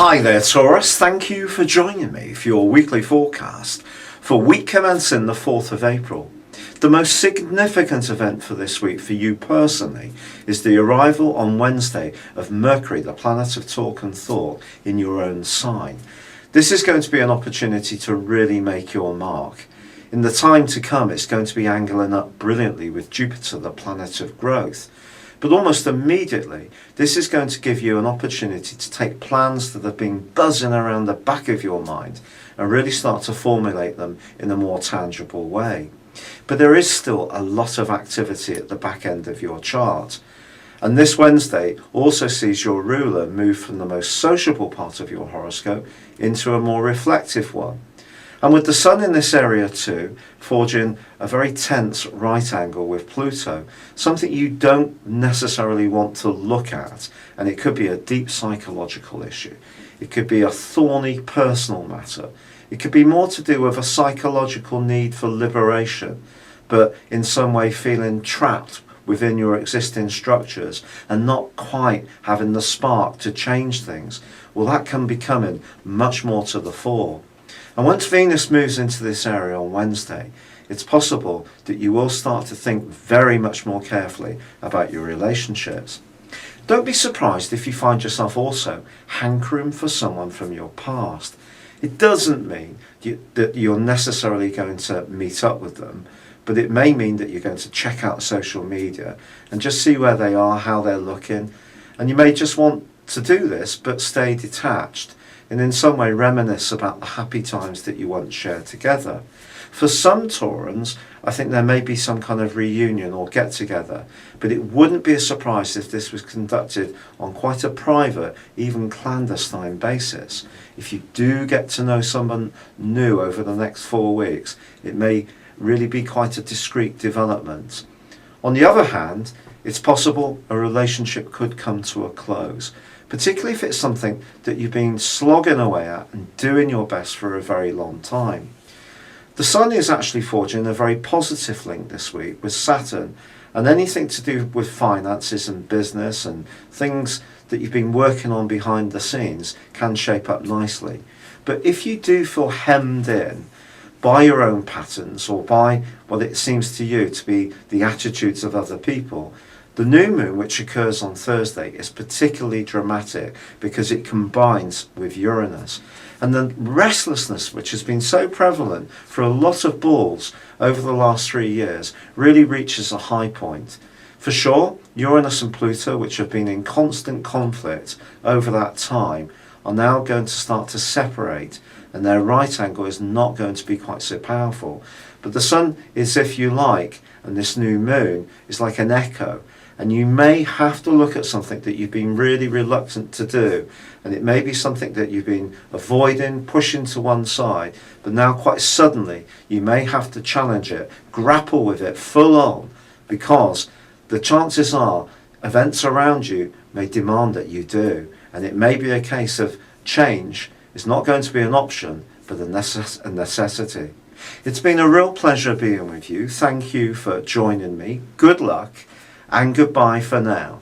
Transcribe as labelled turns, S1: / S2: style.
S1: Hi there, Taurus. Thank you for joining me for your weekly forecast for week commencing the 4th of April. The most significant event for this week for you personally is the arrival on Wednesday of Mercury, the planet of talk and thought, in your own sign. This is going to be an opportunity to really make your mark. In the time to come, it's going to be angling up brilliantly with Jupiter, the planet of growth. But almost immediately, this is going to give you an opportunity to take plans that have been buzzing around the back of your mind and really start to formulate them in a more tangible way. But there is still a lot of activity at the back end of your chart. And this Wednesday also sees your ruler move from the most sociable part of your horoscope into a more reflective one. And with the Sun in this area too, forging a very tense right angle with Pluto, something you don't necessarily want to look at, and it could be a deep psychological issue. It could be a thorny personal matter. It could be more to do with a psychological need for liberation, but in some way feeling trapped within your existing structures and not quite having the spark to change things. Well, that can be coming much more to the fore. And once Venus moves into this area on Wednesday, it's possible that you will start to think very much more carefully about your relationships. Don't be surprised if you find yourself also hankering for someone from your past. It doesn't mean that you're necessarily going to meet up with them, but it may mean that you're going to check out social media and just see where they are, how they're looking. And you may just want to do this, but stay detached and in some way reminisce about the happy times that you once shared together. For some Taurans, I think there may be some kind of reunion or get-together, but it wouldn't be a surprise if this was conducted on quite a private, even clandestine basis. If you do get to know someone new over the next 4 weeks, it may really be quite a discreet development. On the other hand, it's possible a relationship could come to a close, particularly if it's something that you've been slogging away at and doing your best for a very long time. The Sun is actually forging a very positive link this week with Saturn, and anything to do with finances and business and things that you've been working on behind the scenes can shape up nicely. But if you do feel hemmed in by your own patterns or by what it seems to you to be the attitudes of other people, the new moon, which occurs on Thursday, is particularly dramatic because it combines with Uranus. And the restlessness, which has been so prevalent for a lot of bulls over the last 3 years, really reaches a high point. For sure, Uranus and Pluto, which have been in constant conflict over that time, are now going to start to separate, and their right angle is not going to be quite so powerful. But the Sun is, if you like, and this new moon is like an echo. And you may have to look at something that you've been really reluctant to do. And it may be something that you've been avoiding, pushing to one side. But now quite suddenly, you may have to challenge it, grapple with it full on. Because the chances are, events around you may demand that you do. And it may be a case of change is not going to be an option, but a necessity. It's been a real pleasure being with you. Thank you for joining me. Good luck. And goodbye for now.